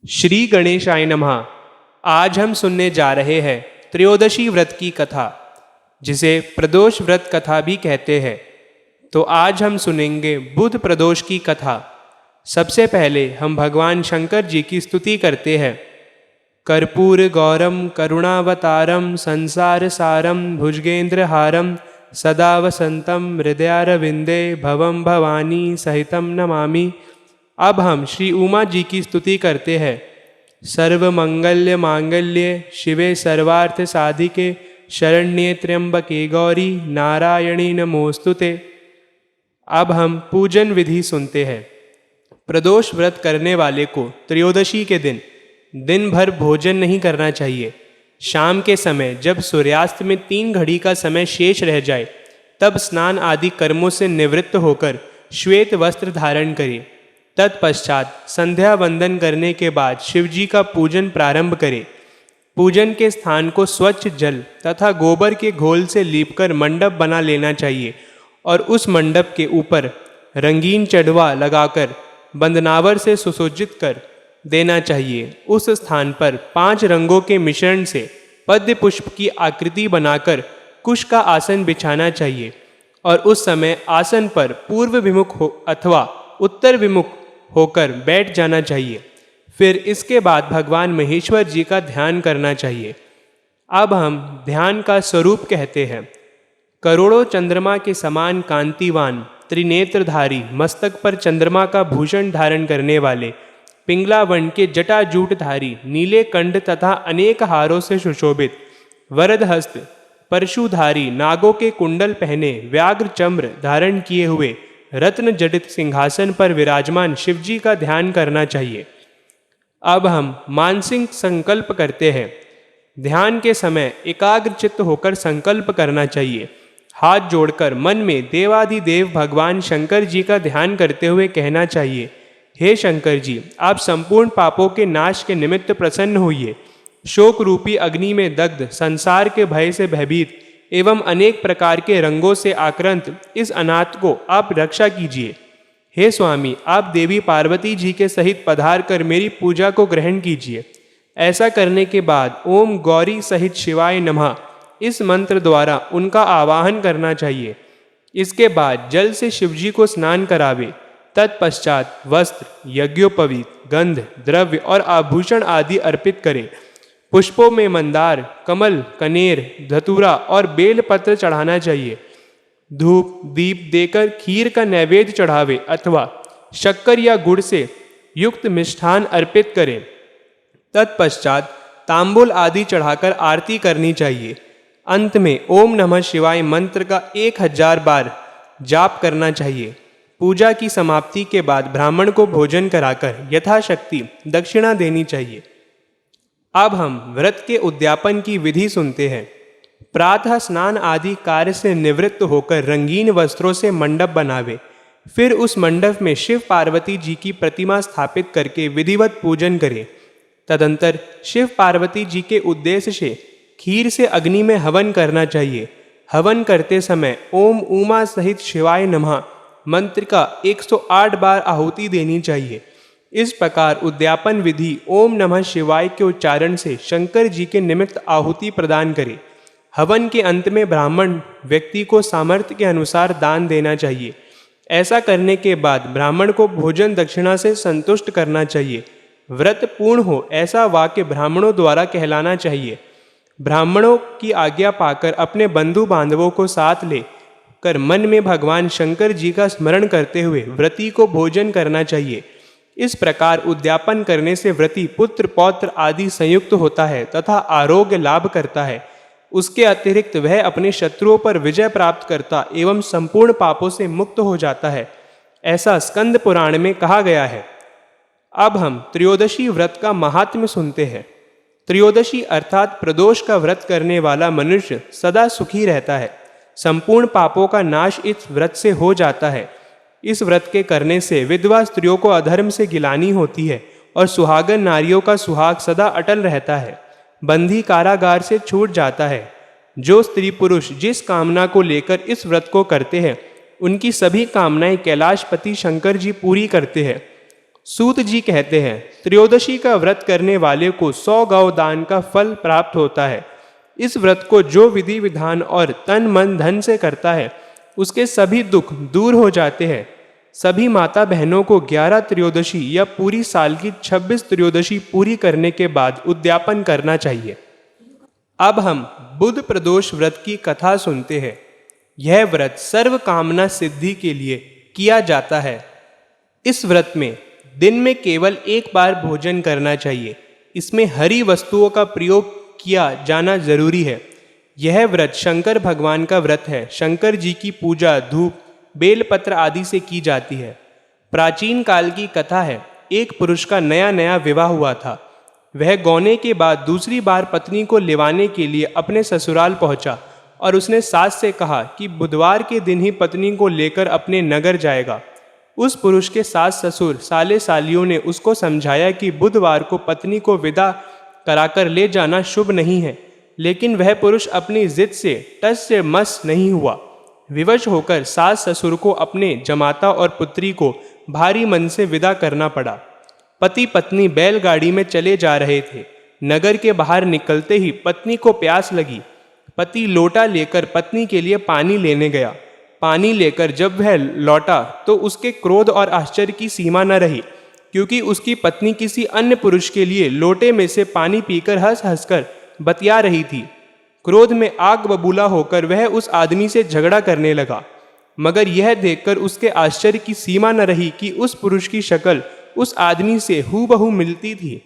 श्री गणेशाय नमः। आज हम सुनने जा रहे हैं त्रयोदशी व्रत की कथा, जिसे प्रदोष व्रत कथा भी कहते हैं। तो आज हम सुनेंगे बुध प्रदोष की कथा। सबसे पहले हम भगवान शंकर जी की स्तुति करते हैं। कर्पूर गौरम करुणावतारम संसार सारम भुजगेंद्रहारम सदा वसंतम हृदयारविंदे भवम भवानी सहितम नमामि। अब हम श्री उमा जी की स्तुति करते हैं। सर्वमंगल्य मांगल्ये शिवे सर्वार्थ साधिके शरण्ये त्र्यंबके गौरी नारायणी नमोस्तुते। अब हम पूजन विधि सुनते हैं। प्रदोष व्रत करने वाले को त्रयोदशी के दिन भर भोजन नहीं करना चाहिए। शाम के समय जब सूर्यास्त में 3 घड़ी का समय शेष रह जाए, तब स्नान आदि कर्मों से निवृत्त होकर श्वेत वस्त्र धारण करें। तत्पश्चात संध्या वंदन करने के बाद शिवजी का पूजन प्रारंभ करें। पूजन के स्थान को स्वच्छ जल तथा गोबर के घोल से लीपकर मंडप बना लेना चाहिए और उस मंडप के ऊपर रंगीन चढ़वा लगाकर बंदनावर से सुसज्जित कर देना चाहिए। उस स्थान पर 5 रंगों के मिश्रण से पद्म पुष्प की आकृति बनाकर कुश का आसन बिछाना चाहिए और उस समय आसन पर पूर्व विमुख हो अथवा उत्तर विमुख होकर बैठ जाना चाहिए। फिर इसके बाद भगवान महेश्वर जी का ध्यान करना चाहिए। अब हम ध्यान का स्वरूप कहते हैं। करोड़ों चंद्रमा के समान कांतिवान त्रिनेत्रधारी, मस्तक पर चंद्रमा का भूषण धारण करने वाले, पिंगला वर्ण के जटाजूटधारी, नीले कंठ तथा अनेक हारों से सुशोभित, वरद हस्त परशुधारी, नागों के कुंडल पहने, व्याघ्र चम्र धारण किए हुए रत्न जडित सिंहासन पर विराजमान शिवजी का ध्यान करना चाहिए। अब हम मानसिक संकल्प करते हैं। ध्यान के समय एकाग्रचित्त होकर संकल्प करना चाहिए। हाथ जोड़कर मन में देवाधिदेव भगवान शंकर जी का ध्यान करते हुए कहना चाहिए, हे शंकर जी, आप संपूर्ण पापों के नाश के निमित्त प्रसन्न होइए। शोक रूपी अग्नि में दग्ध, संसार के भय से भयभीत एवं अनेक प्रकार के रंगों से आक्रांत इस अनाथ को आप रक्षा कीजिए। हे स्वामी, आप देवी पार्वती जी के सहित पधार कर मेरी पूजा को ग्रहण कीजिए। ऐसा करने के बाद ओम गौरी सहित शिवाय नमः इस मंत्र द्वारा उनका आवाहन करना चाहिए। इसके बाद जल से शिवजी को स्नान करावे। तत्पश्चात वस्त्र, यज्ञोपवीत, गंध, द्रव्य और आभूषण आदि अर्पित करें। पुष्पों में मंदार, कमल, कनेर, धतूरा और बेल पत्र चढ़ाना चाहिए। धूप दीप देकर खीर का नैवेद्य चढ़ावे अथवा शक्कर या गुड़ से युक्त मिष्ठान अर्पित करें। तत्पश्चात तांबूल आदि चढ़ाकर आरती करनी चाहिए। अंत में ओम नमः शिवाय मंत्र का 1000 बार जाप करना चाहिए। पूजा की समाप्ति के बाद ब्राह्मण को भोजन कराकर यथाशक्ति दक्षिणा देनी चाहिए। अब हम व्रत के उद्यापन की विधि सुनते हैं। प्रातः स्नान आदि कार्य से निवृत्त होकर रंगीन वस्त्रों से मंडप बनावे। फिर उस मंडप में शिव पार्वती जी की प्रतिमा स्थापित करके विधिवत पूजन करें। तदंतर शिव पार्वती जी के उद्देश्य से खीर से अग्नि में हवन करना चाहिए। हवन करते समय ओम उमा सहित शिवाय नमः मंत्र का 108 बार आहुति देनी चाहिए। इस प्रकार उद्यापन विधि ओम नमः शिवाय के उच्चारण से शंकर जी के निमित्त आहुति प्रदान करे। हवन के अंत में ब्राह्मण व्यक्ति को सामर्थ्य के अनुसार दान देना चाहिए। ऐसा करने के बाद ब्राह्मण को भोजन दक्षिणा से संतुष्ट करना चाहिए। व्रत पूर्ण हो ऐसा वाक्य ब्राह्मणों द्वारा कहलाना चाहिए। ब्राह्मणों की आज्ञा पाकर अपने बंधु बांधवों को साथ ले कर मन में भगवान शंकर जी का स्मरण करते हुए व्रती को भोजन करना चाहिए। इस प्रकार उद्यापन करने से व्रती पुत्र पौत्र आदि संयुक्त होता है तथा आरोग्य लाभ करता है। उसके अतिरिक्त वह अपने शत्रुओं पर विजय प्राप्त करता एवं संपूर्ण पापों से मुक्त हो जाता है। ऐसा स्कंद पुराण में कहा गया है। अब हम त्रयोदशी व्रत का महात्म्य सुनते हैं। त्रयोदशी अर्थात प्रदोष का व्रत करने वाला मनुष्य सदा सुखी रहता है। संपूर्ण पापों का नाश इस व्रत से हो जाता है। इस व्रत के करने से विधवा स्त्रियों को अधर्म से गिलानी होती है और सुहागन नारियों का सुहाग सदा अटल रहता है। बंदी कारागार से छूट जाता है। जो स्त्री पुरुष जिस कामना को लेकर इस व्रत को करते हैं, उनकी सभी कामनाएं कैलाशपति शंकर जी पूरी करते हैं। सूत जी कहते हैं, त्रयोदशी का व्रत करने वाले को 100 गौ दान का फल प्राप्त होता है। इस व्रत को जो विधि विधान और तन मन धन से करता है, उसके सभी दुख दूर हो जाते हैं। सभी माता बहनों को 11 त्रयोदशी या पूरी साल की 26 त्रयोदशी पूरी करने के बाद उद्यापन करना चाहिए। अब हम बुध प्रदोष व्रत की कथा सुनते हैं। यह व्रत सर्व कामना सिद्धि के लिए किया जाता है। इस व्रत में दिन में केवल एक बार भोजन करना चाहिए। इसमें हरी वस्तुओं का प्रयोग किया जाना जरूरी है। यह व्रत शंकर भगवान का व्रत है। शंकर जी की पूजा धूप, बेलपत्र आदि से की जाती है। प्राचीन काल की कथा है, एक पुरुष का नया नया विवाह हुआ था। वह गौने के बाद दूसरी बार पत्नी को लिवाने के लिए अपने ससुराल पहुंचा और उसने सास से कहा कि बुधवार के दिन ही पत्नी को लेकर अपने नगर जाएगा। उस पुरुष के सास ससुर साले सालियों ने उसको समझाया कि बुधवार को पत्नी को विदा कराकर ले जाना शुभ नहीं है, लेकिन वह पुरुष अपनी जिद से टस से मस नहीं हुआ। विवश होकर सास ससुर को अपने जमाता और पुत्री को भारी मन से विदा करना पड़ा। पति पत्नी बैलगाड़ी में चले जा रहे थे। नगर के बाहर निकलते ही पत्नी को प्यास लगी। पति लोटा लेकर पत्नी के लिए पानी लेने गया। पानी लेकर जब वह लौटा तो उसके क्रोध और आश्चर्य की सीमा न रही, क्योंकि उसकी पत्नी किसी अन्य पुरुष के लिए लोटे में से पानी पीकर हंस हंसकर बतिया रही थी। क्रोध में आग बबूला होकर वह उस आदमी से झगड़ा करने लगा, मगर यह देखकर उसके आश्चर्य की सीमा न रही कि उस पुरुष की शक्ल उस आदमी से हूबहू मिलती थी।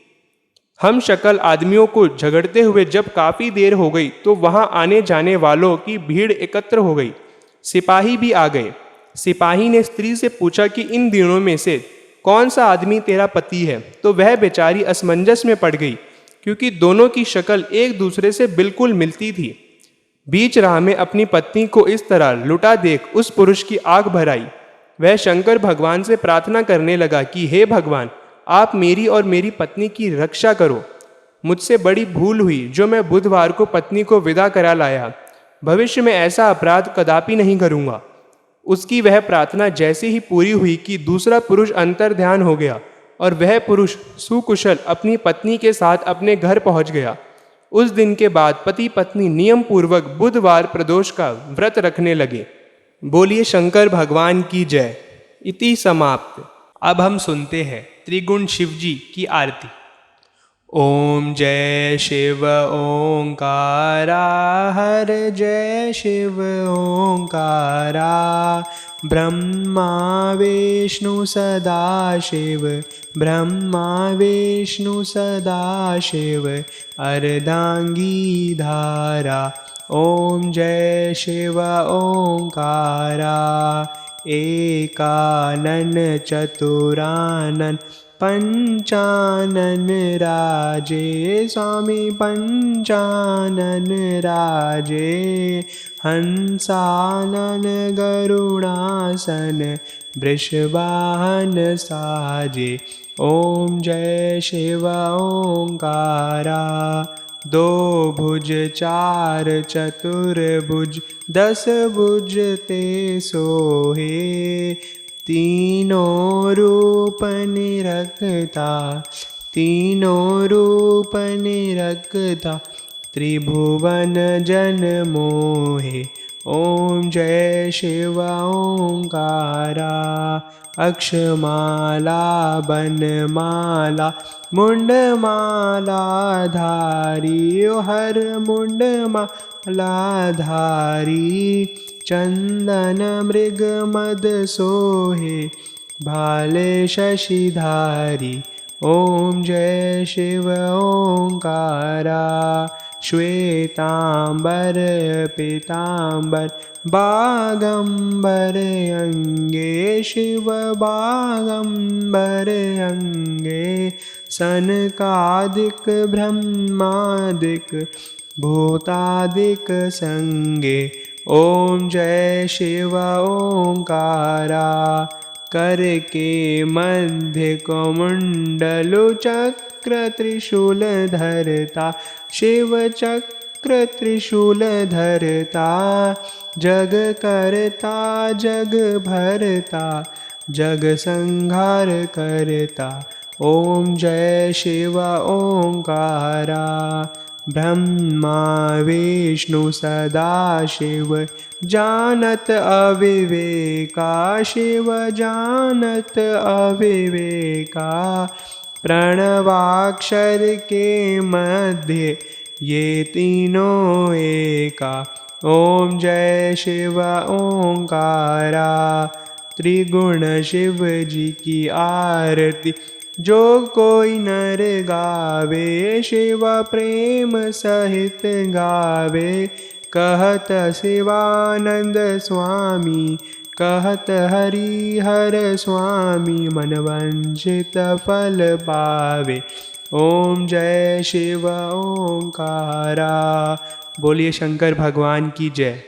हम शक्ल आदमियों को झगड़ते हुए जब काफी देर हो गई तो वहां आने जाने वालों की भीड़ एकत्र हो गई। सिपाही भी आ गए। सिपाही ने स्त्री से पूछा कि इन दिनों में से कौन सा आदमी तेरा पति है, तो वह बेचारी असमंजस में पड़ गई, क्योंकि दोनों की शक्ल एक दूसरे से बिल्कुल मिलती थी। बीच राह में अपनी पत्नी को इस तरह लुटा देख उस पुरुष की आग भर आई। वह शंकर भगवान से प्रार्थना करने लगा कि हे भगवान, आप मेरी और मेरी पत्नी की रक्षा करो। मुझसे बड़ी भूल हुई जो मैं बुधवार को पत्नी को विदा करा लाया। भविष्य में ऐसा अपराध कदापि नहीं करूँगा। उसकी वह प्रार्थना जैसे ही पूरी हुई कि दूसरा पुरुष अंतर्ध्यान हो गया और वह पुरुष सुकुशल अपनी पत्नी के साथ अपने घर पहुंच गया। उस दिन के बाद पति पत्नी नियम पूर्वक बुधवार प्रदोष का व्रत रखने लगे। बोलिए शंकर भगवान की जय। इति समाप्त। अब हम सुनते हैं त्रिगुण शिव जी की आरती। ओम जय शिव ओंकारा, हर जय शिव ओंकारा। ब्रह्मा विष्णु सदा शिव, ब्रह्मा विष्णु सदा शिव। अर्धांगी धारा, ओम जय शिव ओंकारा। एकानन चतुरानन पंचानन राजे, स्वामी पंचानन राजे। हंसानन गरुणासन, वृषवाहन साजे। ओम जय शिव ओंकारा। दो भुज चार चतुर्भुज, 10 भुज ते सोहे। तीनों रूप निरखता, तीनों रूप निरखता। त्रिभुवन जन मोहे, ओम जय शिव ओंकारा। अक्षमाला बनमाला, मुंडमाला धारी। हर मुंडमाला धारी। चंदन मृग मद सोहे, भाले शशिधारी। ओम जय शिव ओंकारा। श्वेतांबर पीतांबर, बागंबर अंगे। शिव बागंबर अंगे। सनकादिक ब्रह्मादिक, भूतादिक संगे। ओम जय शिव ओंकारा। कर के मध्य कमंडलु, चक्र त्रिशूल धरता। शिव चक्र त्रिशूल धरता। जग करता जग भरता, जग संहार करता। ओम जय शिव ओंकारा। ब्रह्मा विष्णु सदा शिव जानत अविवेका। शिव जानत अविवेका। प्रणवाक्षर के मध्य ये तीनों एका। ओम जय शिव ओंकारा। त्रिगुण शिव जी की आरती जो कोई नर गावे। शिव प्रेम सहित गावे। कहत शिवानंद स्वामी कहत हरिहर स्वामी। मन वंचित फल पावे। ओम जय शिव ओंकारा। बोलिए शंकर भगवान की जय।